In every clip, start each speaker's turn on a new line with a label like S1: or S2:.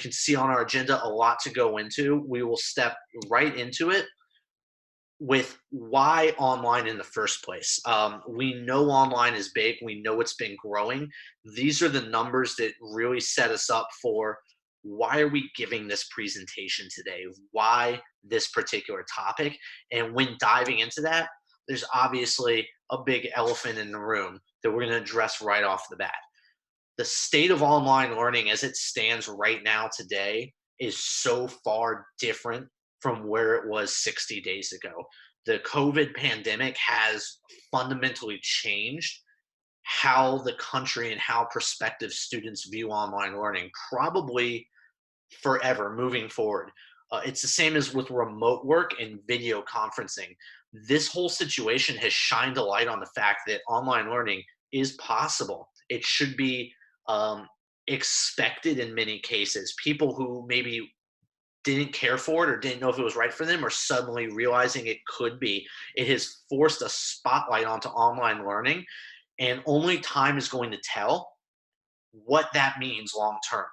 S1: can see on our agenda a lot to go into. We will step right into it with why online in the first place. We know online is big. We know it's been growing. These are the numbers that really set us up for why are we giving this presentation today? Why this particular topic? And when diving into that, there's obviously a big elephant in the room that we're going to address right off the bat. The state of online learning as it stands right now today is so far different from where it was 60 days ago. The COVID pandemic has fundamentally changed how the country and how prospective students view online learning, probably forever moving forward. It's the same as with remote work and video conferencing. This whole situation has shined a light on the fact that online learning is possible. It should be um, expected in many cases. People who maybe didn't care for it or didn't know if it was right for them are suddenly realizing it could be. It has forced a spotlight onto online learning, and only time is going to tell what that means long term.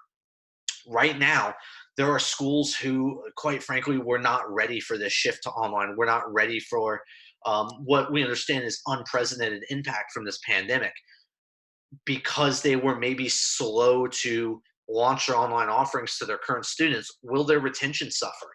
S1: Right now, there are schools who, quite frankly, were not ready for this shift to online. We're not ready for what we understand is unprecedented impact from this pandemic because they were maybe slow to launch their online offerings to their current students. Will their retention suffer?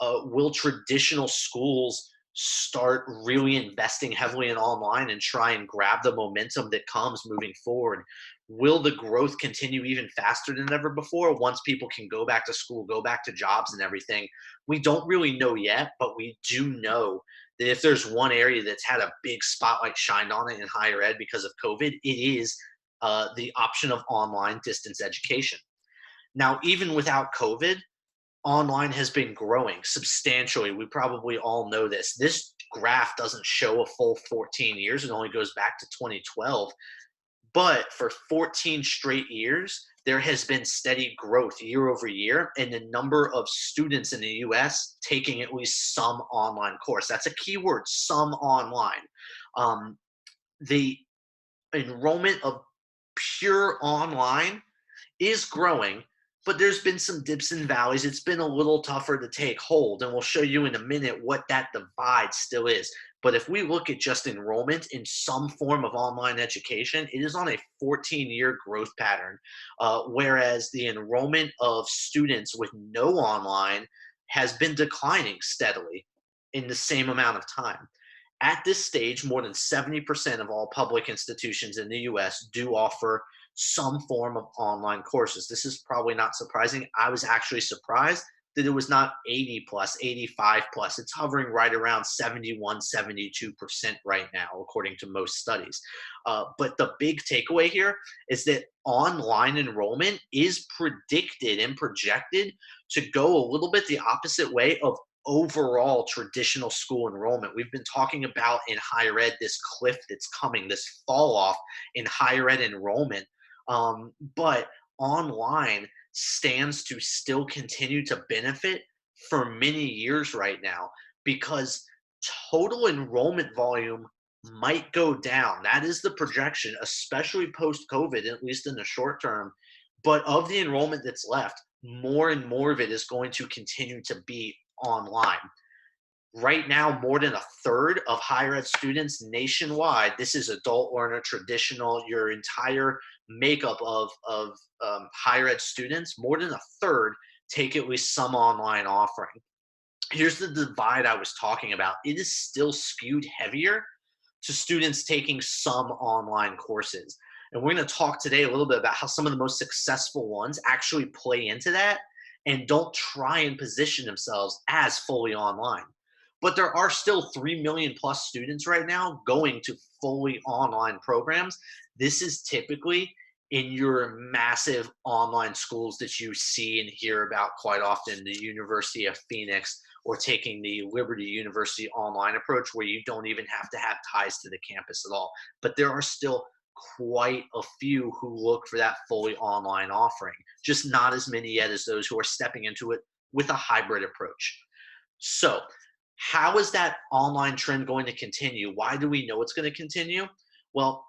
S1: Will traditional schools start really investing heavily in online and try and grab the momentum that comes moving forward? Will the growth continue even faster than ever before once people can go back to school, go back to jobs and everything? We don't really know yet, but we do know that if there's one area that's had a big spotlight shined on it in higher ed because of COVID, it is the option of online distance education. Now, even without COVID, online has been growing substantially. We probably all know this. This graph doesn't show a full 14 years, it only goes back to 2012. But for 14 straight years, there has been steady growth year over year in the number of students in the US taking at least some online course. That's a key word, some online. Um, the enrollment of pure online is growing, but there's been some dips and valleys. It's been a little tougher to take hold, and we'll show you in a minute what that divide still is. But if we look at just enrollment in some form of online education, it is on a 14-year growth pattern, whereas the enrollment of students with no online has been declining steadily in the same amount of time. At this stage, more than 70% of all public institutions in the US do offer some form of online courses. This is probably not surprising. I was actually surprised that it was not 80 plus, 85 plus. It's hovering right around 71, 72% right now, according to most studies. But the big takeaway here is that online enrollment is predicted and projected to go a little bit the opposite way of overall traditional school enrollment. We've been talking about in higher ed this cliff that's coming, this fall off in higher ed enrollment. But online stands to still continue to benefit for many years right now because total enrollment volume might go down. That is the projection, especially post COVID, at least in the short term. But of the enrollment that's left, more and more of it is going to continue to be online. Right now, more than a third of higher ed students nationwide, this is adult learner, traditional, your entire makeup of higher ed students, more than a third take at least some online offering. Here's the divide I was talking about. It is still skewed heavier to students taking some online courses. And we're going to talk today a little bit about how some of the most successful ones actually play into that and don't try and position themselves as fully online. But there are still 3 million plus students right now going to fully online programs. This is typically in your massive online schools that you see and hear about quite often, the University of Phoenix, or taking the Liberty University online approach where you don't even have to have ties to the campus at all. But there are still quite a few who look for that fully online offering, just not as many yet as those who are stepping into it with a hybrid approach. So, how is that online trend going to continue? Why do we know it's going to continue? Well,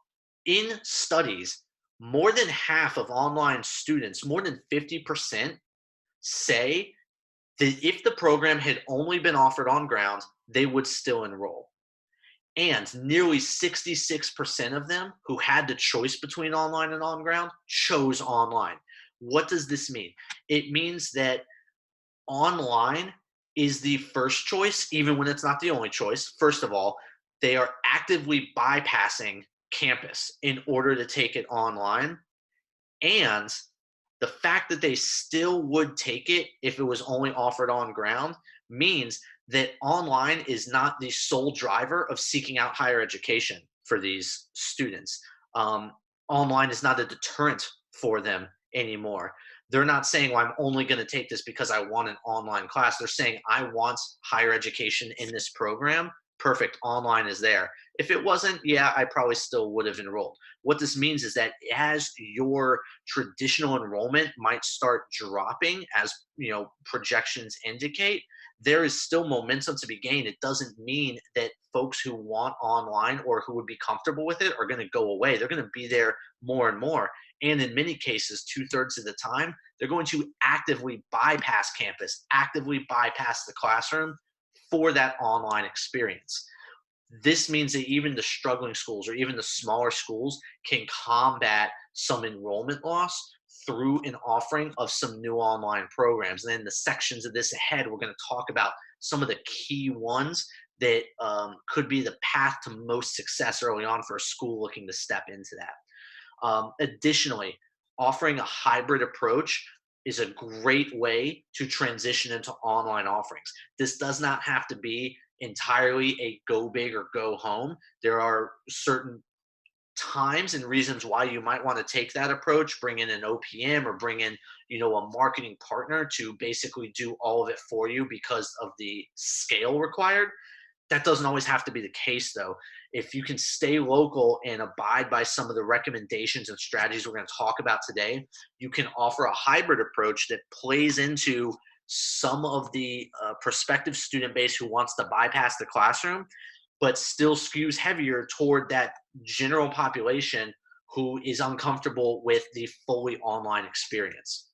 S1: in studies, more than half of online students, more than 50%, say that if the program had only been offered on ground, they would still enroll. And nearly 66% of them who had the choice between online and on ground chose online. What does this mean? It means that online is the first choice, even when it's not the only choice. First of all, they are actively bypassing campus in order to take it online. And the fact that they still would take it if it was only offered on ground means that online is not the sole driver of seeking out higher education for these students. Um, Online is not a deterrent for them anymore. They're not saying, well, I'm only going to take this because I want an online class. They're saying, I want higher education in this program. Perfect. Online is there. If it wasn't, yeah, I probably still would have enrolled. What this means is that as your traditional enrollment might start dropping, as projections indicate, there is still momentum to be gained. It doesn't mean that folks who want online or who would be comfortable with it are going to go away. They're going to be there more and more. And in many cases, 2/3 of the time, they're going to actively bypass campus, actively bypass the classroom for that online experience. This means that even the struggling schools or even the smaller schools can combat some enrollment loss through an offering of some new online programs. And then the sections of this ahead, we're going to talk about some of the key ones that could be the path to most success early on for a school looking to step into that. Additionally, offering a hybrid approach is a great way to transition into online offerings. This does not have to be entirely a go big or go home. There are certain times and reasons why you might want to take that approach, bring in an OPM or bring in, a marketing partner to basically do all of it for you because of the scale required. That doesn't always have to be the case, though. If you can stay local and abide by some of the recommendations and strategies we're going to talk about today, you can offer a hybrid approach that plays into some of the prospective student base who wants to bypass the classroom, but still skews heavier toward that general population who is uncomfortable with the fully online experience.